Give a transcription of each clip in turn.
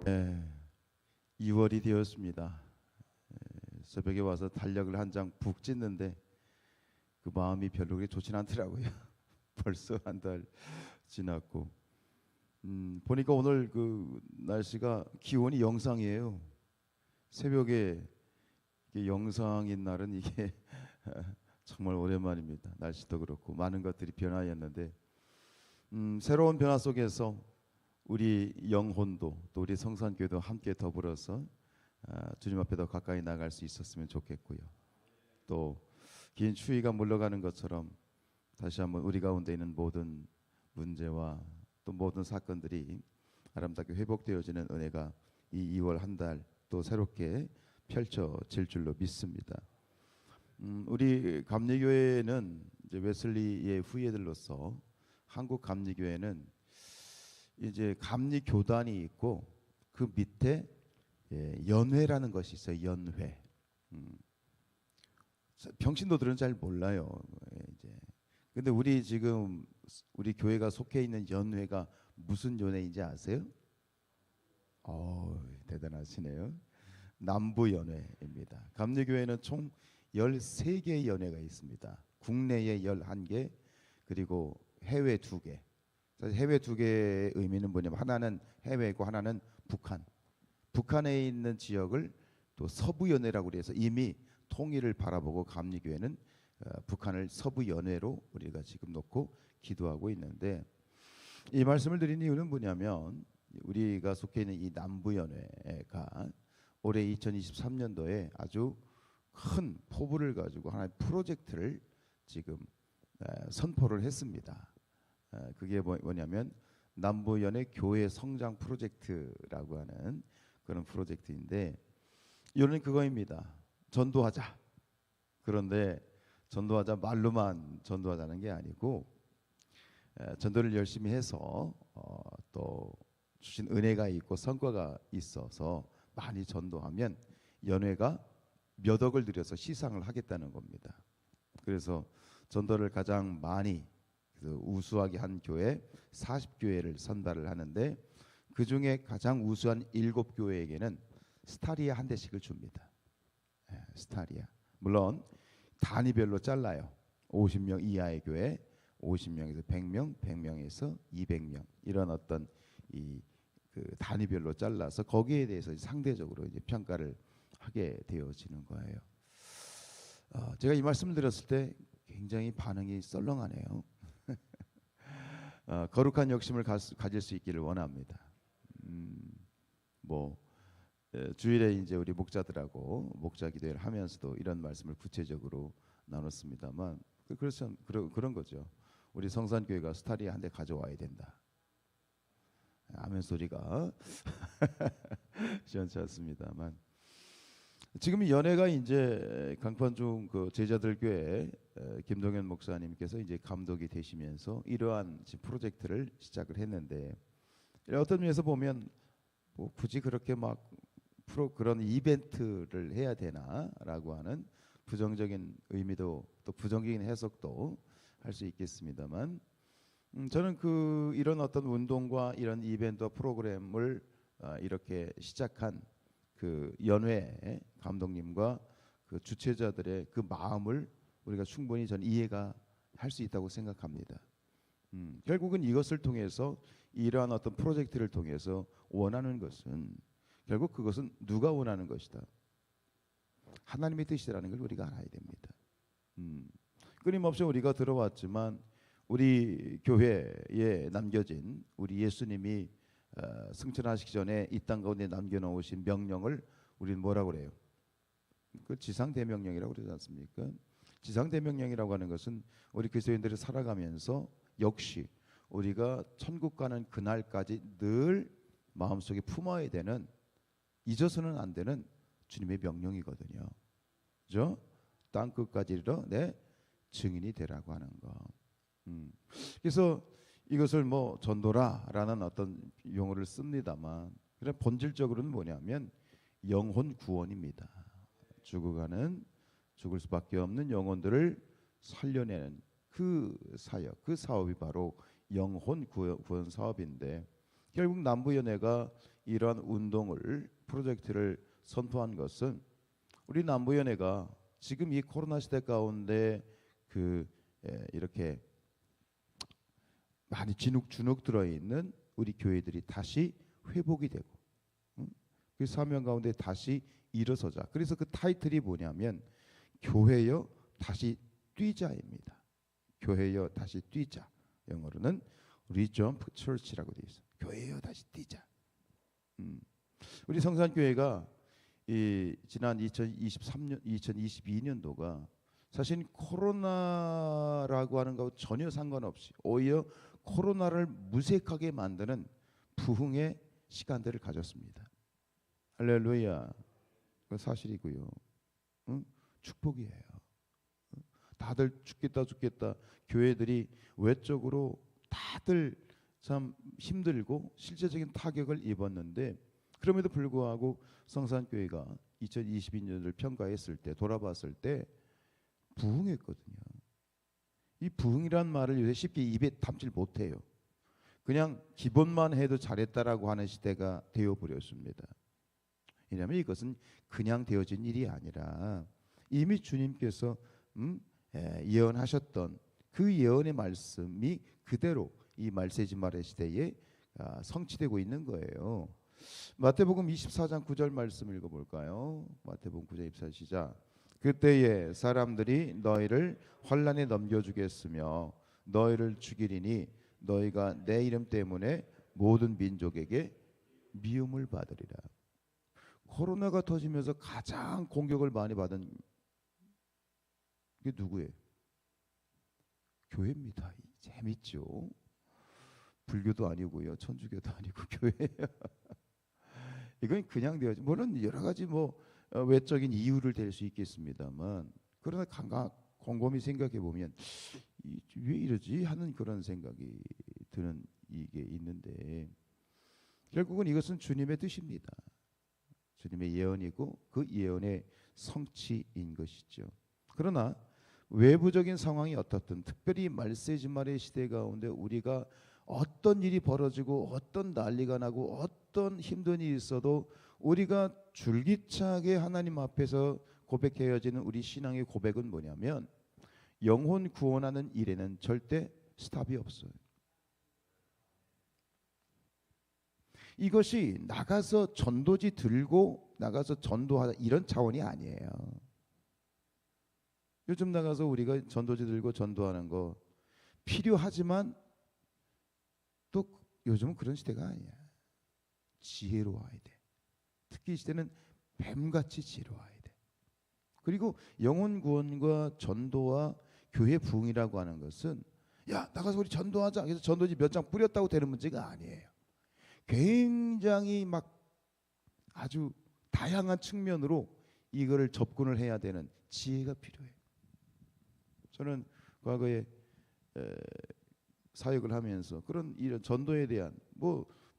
네, 2월이 되었습니다. 새벽에 와서 달력을 한 장 푹 찢는데 그 마음이 별로 그렇게 좋진 않더라고요. 벌써 한 달 지났고 보니까 오늘 그 날씨가 기온이 영상이에요. 새벽에 이게 영상인 날은 이게 정말 오랜만입니다. 날씨도 그렇고 많은 것들이 변화였는데 새로운 변화 속에서 우리 영혼도 또 우리 성산교회도 함께 더불어서 주님 앞에 더 가까이 나갈 수 있었으면 좋겠고요. 또 긴 추위가 물러가는 것처럼 다시 한번 우리 가운데 있는 모든 문제와 또 모든 사건들이 아름답게 회복되어지는 은혜가 이 2월 한 달 또 새롭게 펼쳐질 줄로 믿습니다. 우리 감리교회는 이제 웨슬리의 후예들로서 한국 감리교회는 이제 감리교단이 있고 그 밑에 연회라는 것이 있어요. 연회. 평신도들은 잘 몰라요. 이제 근데 우리 지금 우리 교회가 속해 있는 연회가 무슨 연회인지 아세요? 대단하시네요. 남부연회입니다. 감리교회는 총 13개의 연회가 있습니다. 국내에 11개 그리고 해외 2개. 사실 해외 2개의 의미는 뭐냐면 하나는 해외고 하나는 북한. 북한에 있는 지역을 또 서부연회라고 그래서 이미 통일을 바라보고 감리교회는 북한을 서부연회로 우리가 지금 놓고 기도하고 있는데 이 말씀을 드린 이유는 뭐냐면 우리가 속해 있는 이 남부연회가 올해 2023년도에 아주 큰 포부를 가지고 하나의 프로젝트를 지금 선포를 했습니다. 그게 뭐냐면 남부연회 교회 성장 프로젝트라고 하는 그런 프로젝트인데 이거는 그거입니다. 전도하자. 그런데 전도하자 말로만 전도하자는 게 아니고 전도를 열심히 해서 또 주신 은혜가 있고 성과가 있어서 많이 전도하면 연회가 몇 억을 들여서 시상을 하겠다는 겁니다. 그래서 전도를 가장 많이 우수하게 한 교회 40교회를 선발을 하는데 그 중에 가장 우수한 7교회에게는 스타리아 한 대씩을 줍니다. 스타리아. 물론 단위별로 잘라요. 50명 이하의 교회, 50명에서 100명, 100명에서 200명 이런 어떤 그 단위별로 잘라서 거기에 대해서 상대적으로 이제 평가를 하게 되어지는 거예요. 제가 이 말씀을 드렸을 때 굉장히 반응이 썰렁하네요. 거룩한 욕심을 가질 수 있기를 원합니다. 주일에 이제 우리 목자들하고 목자 기도회를 하면서도 이런 말씀을 구체적으로 나눴습니다만 그런 거죠. 우리 성산교회가 스타리아 한 대 가져와야 된다. 아멘 소리가 시원치 않습니다만 지금 이 연회가 이제 강판중 그 제자들 교회 김동현 목사님께서 이제 감독이 되시면서 이러한 프로젝트를 시작을 했는데 어떤 면에서 보면 뭐 굳이 그렇게 막 그런 이벤트를 해야 되나라고 하는 부정적인 의미도 또 부정적인 해석도 할 수 있겠습니다만 저는 이런 어떤 운동과 이런 이벤트와 프로그램을 이렇게 시작한 그 연회 감독님과 그 주최자들의 그 마음을 우리가 충분히 저는 이해가 할 수 있다고 생각합니다. 결국은 이것을 통해서 이러한 어떤 프로젝트를 통해서 원하는 것은 결국 그것은 누가 원하는 것이다. 하나님의 뜻이라는 걸 우리가 알아야 됩니다. 끊임없이 우리가 들어왔지만 우리 교회에 남겨진 우리 예수님이 승천하시기 전에 이 땅 가운데 남겨놓으신 명령을 우리는 뭐라고 그래요? 그 지상대명령이라고 그러지 않습니까? 지상대명령이라고 하는 것은 우리 그리스도인들이 살아가면서 역시 우리가 천국 가는 그날까지 늘 마음속에 품어야 되는 잊어서는 안 되는 주님의 명령이거든요. 그죠? 땅 끝까지 이르러 내 증인이 되라고 하는 거. 그래서 이것을 뭐 전도라라는 어떤 용어를 씁니다만 그냥 본질적으로는 뭐냐면 영혼 구원입니다. 죽을 수밖에 없는 영혼들을 살려내는 그 사역, 그 사업이 바로 영혼 구원 사업인데 결국 남부연회가 이러한 운동을 프로젝트를 선포한 것은 우리 남부연회가 지금 이 코로나 시대 가운데 이렇게 많이 주눅 들어 있는 우리 교회들이 다시 회복이 되고 그 사명 가운데 다시 일어서자. 그래서 그 타이틀이 뭐냐면 교회여 다시 뛰자입니다. 교회여 다시 뛰자. 영어로는 리점프 처치라고 되어 있어요. 교회여 다시 뛰자. 우리 성산교회가 이 지난 2022년도가 사실 코로나라고 하는 것과 전혀 상관없이 오히려 코로나를 무색하게 만드는 부흥의 시간들을 가졌습니다. 할렐루야. 그 사실이고요. 축복이에요. 다들 죽겠다 교회들이 외적으로 다들 참 힘들고 실제적인 타격을 입었는데 그럼에도 불구하고 성산교회가 2022년을 평가했을 때 돌아봤을 때 부흥했거든요. 이 부흥이란 말을 요새 쉽게 입에 담질 못해요. 그냥 기본만 해도 잘했다라고 하는 시대가 되어버렸습니다. 왜냐하면 이것은 그냥 되어진 일이 아니라 이미 주님께서 예언하셨던 그 예언의 말씀이 그대로 이 말세지말의 시대에 성취되고 있는 거예요. 마태복음 24장 9절 말씀 읽어볼까요? 마태복음 9장 24절 시작. 그때에 사람들이 너희를 환난에 넘겨주겠으며 너희를 죽이리니 너희가 내 이름 때문에 모든 민족에게 미움을 받으리라. 코로나가 터지면서 가장 공격을 많이 받은 게 누구예요? 교회입니다. 재밌죠? 불교도 아니고요, 천주교도 아니고 교회예요. 이건 그냥 되어지. 물론 여러 가지 외적인 이유를 댈 수 있겠습니다만, 그러나 곰곰이 생각해 보면 왜 이러지 하는 그런 생각이 드는 이게 있는데 결국은 이것은 주님의 뜻입니다. 주님의 예언이고 그 예언의 성취인 것이죠. 그러나 외부적인 상황이 어떻든 특별히 말세지말의 시대 가운데 우리가 어떤 일이 벌어지고 어떤 난리가 나고 어떤 힘든 일이 있어도 우리가 줄기차게 하나님 앞에서 고백해야지는 우리 신앙의 고백은 뭐냐면 영혼 구원하는 일에는 절대 스탑이 없어요. 이것이 나가서 전도지 들고 나가서 전도하다 이런 차원이 아니에요. 요즘 나가서 우리가 전도지 들고 전도하는 거 필요하지만 또 요즘은 그런 시대가 아니야. 지혜로워야 돼. 특히 이 시대는 뱀같이 지혜로워야 돼. 그리고 영혼 구원과 전도와 교회 부흥이라고 하는 것은 야 나가서 우리 전도하자. 그래서 전도지 몇 장 뿌렸다고 되는 문제가 아니에요. 굉장히 막 아주 다양한 측면으로 이거를 접근을 해야 되는 지혜가 필요해요. 저는 과거에 사역을 하면서 이런 전도에 대한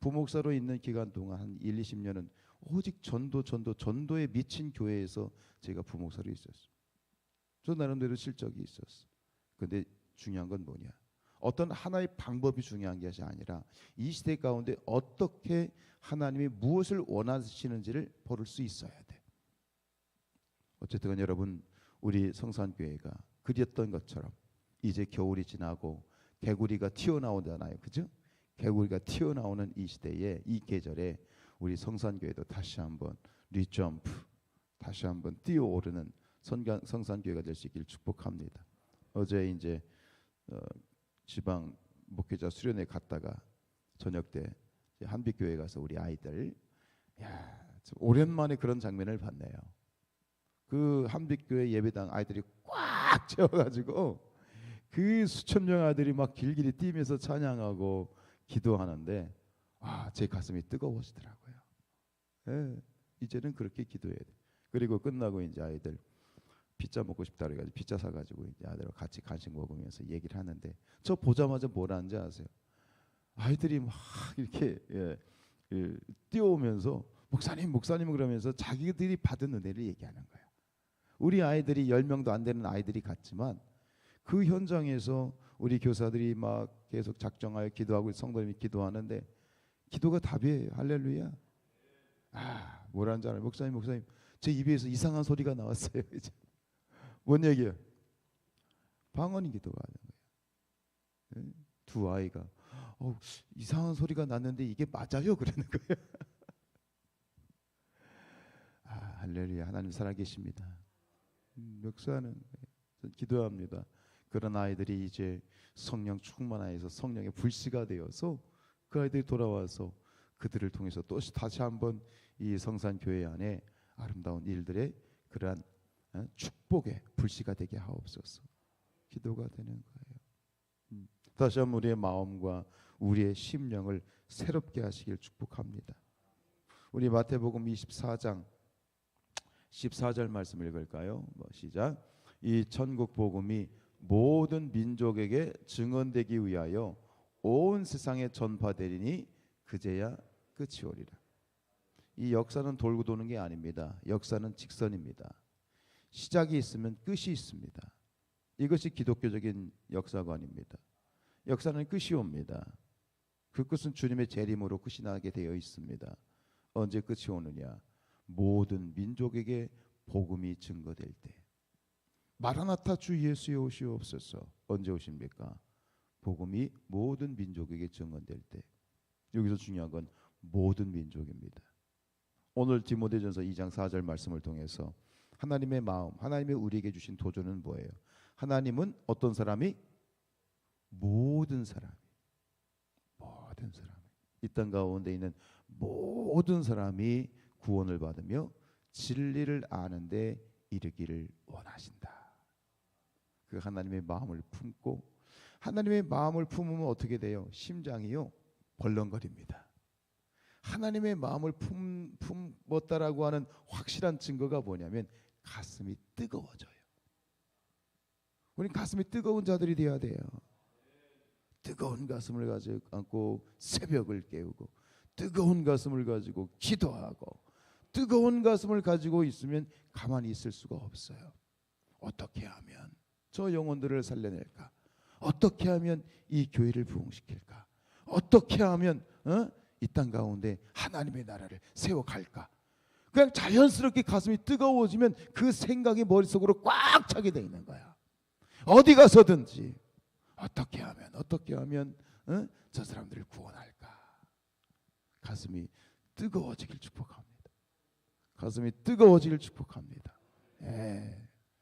부목사로 있는 기간 동안 한 1, 20년은 오직 전도에 미친 교회에서 제가 부목사로 있었어요. 저 나름대로 실적이 있었어요. 근데 중요한 건 뭐냐? 어떤 하나의 방법이 중요한 것이 아니라 이 시대 가운데 어떻게 하나님이 무엇을 원하시는지를 보를 수 있어야 돼. 어쨌든 여러분 우리 성산교회가 그렸던 것처럼 이제 겨울이 지나고 개구리가 튀어나오잖아요. 그죠? 개구리가 튀어나오는 이 시대에 이 계절에 우리 성산교회도 다시 한번 리점프 다시 한번 뛰어오르는 성산교회가 될 수 있기를 축복합니다. 어제 이제 지방 목회자 수련회 갔다가 저녁 때 한빛교회 가서 우리 아이들 오랜만에 그런 장면을 봤네요. 그 한빛교회 예배당 아이들이 꽉 채워가지고 그 수천 명 아이들이 막 길길이 뛰면서 찬양하고 기도하는데 제 가슴이 뜨거워지더라고요. 이제는 그렇게 기도해야 돼. 그리고 끝나고 이제 아이들 피자 먹고 싶다 그래가지고 피자 사가지고 이제 아들과 같이 간식 먹으면서 얘기를 하는데 저 보자마자 뭐라는지 아세요? 아이들이 막 이렇게 뛰어오면서 목사님 그러면서 자기들이 받은 은혜를 얘기하는 거예요. 우리 아이들이 10명도 안 되는 아이들이 갔지만 그 현장에서 우리 교사들이 막 계속 작정하여 기도하고 성도님이 기도하는데 기도가 답이에요. 할렐루야. 뭐라는 줄 알아요? 목사님, 제 입에서 이상한 소리가 나왔어요. 이제 뭔 얘기예요? 방언이 기도가 하는 거예요. 두 아이가 이상한 소리가 났는데 이게 맞아요? 그러는 거예요. 할렐루야. 하나님 살아계십니다. 역사하는 기도합니다. 그런 아이들이 이제 성령 충만하여서 성령의 불씨가 되어서 그 아이들이 돌아와서 그들을 통해서 또 다시 한번 이 성산교회 안에 아름다운 일들의 그러한 축복의 불씨가 되게 하옵소서. 기도가 되는 거예요. 다시 한번 우리의 마음과 우리의 심령을 새롭게 하시길 축복합니다. 우리 마태복음 24장 14절 말씀 읽을까요? 시작. 이 천국 복음이 모든 민족에게 증언되기 위하여 온 세상에 전파되리니 그제야 끝이 오리라. 이 역사는 돌고 도는 게 아닙니다. 역사는 직선입니다. 시작이 있으면 끝이 있습니다. 이것이 기독교적인 역사관입니다. 역사는 끝이 옵니다. 그 끝은 주님의 재림으로 끝이 나게 되어 있습니다. 언제 끝이 오느냐? 모든 민족에게 복음이 증거될 때. 마라나타 주 예수여 오시옵소서. 언제 오십니까? 복음이 모든 민족에게 증언될 때. 여기서 중요한 건 모든 민족입니다. 오늘 디모데전서 2장 4절 말씀을 통해서 하나님의 마음, 하나님의 우리에게 주신 도전은 뭐예요? 하나님은 어떤 사람이? 모든 사람이, 이 땅 가운데 있는 모든 사람이 구원을 받으며 진리를 아는데 이르기를 원하신다. 그 하나님의 마음을 품고, 하나님의 마음을 품으면 어떻게 돼요? 심장이요 벌렁거립니다. 하나님의 마음을 품었다라고 하는 확실한 증거가 뭐냐면 가슴이 뜨거워져요. 우리 가슴이 뜨거운 자들이 되어야 돼요. 뜨거운 가슴을 가지고 안고 새벽을 깨우고, 뜨거운 가슴을 가지고 기도하고, 뜨거운 가슴을 가지고 있으면 가만히 있을 수가 없어요. 어떻게 하면 저 영혼들을 살려낼까? 어떻게 하면 이 교회를 부흥시킬까? 어떻게 하면 이 땅 가운데 하나님의 나라를 세워갈까? 그냥 자연스럽게 가슴이 뜨거워지면 그 생각이 머릿속으로 꽉 차게 돼 있는 거야. 어디 가서든지 어떻게 하면 저 사람들을 구원할까? 가슴이 뜨거워지길 축복합니다. 가슴이 뜨거워지길 축복합니다.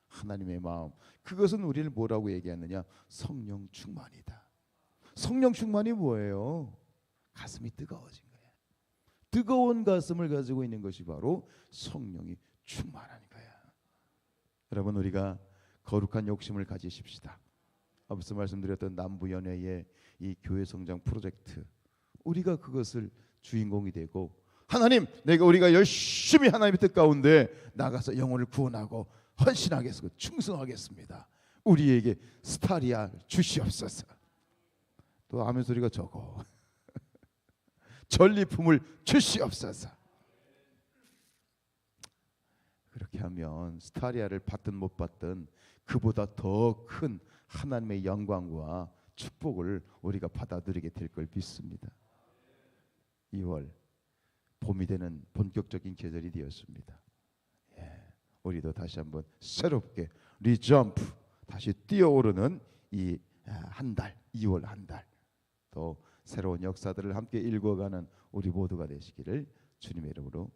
하나님의 마음, 그것은 우리를 뭐라고 얘기하느냐? 성령 충만이다. 성령 충만이 뭐예요? 가슴이 뜨거워진 거야. 뜨거운 가슴을 가지고 있는 것이 바로 성령이 충만한 거야. 여러분, 우리가 거룩한 욕심을 가지십시다. 앞서 말씀드렸던 남부연회의 이 교회 성장 프로젝트, 우리가 그것을 주인공이 되고, 하나님, 우리가 열심히 하나님의 뜻 가운데 나가서 영혼을 구원하고 헌신하겠습니다. 충성하겠습니다. 우리에게 스타리아 주시옵소서. 또 아멘 소리가 적어. 전리품을 주시옵소서. 그렇게 하면 스타리아를 받든 못 받든 그보다 더 큰 하나님의 영광과 축복을 우리가 받아들이게 될 걸 믿습니다. 2월 봄이 되는 본격적인 계절이 되었습니다. 우리도 다시 한번 새롭게 리점프, 다시 뛰어오르는 이 한 달, 2월 한 달, 또 새로운 역사들을 함께 읽어가는 우리 모두가 되시기를 주님의 이름으로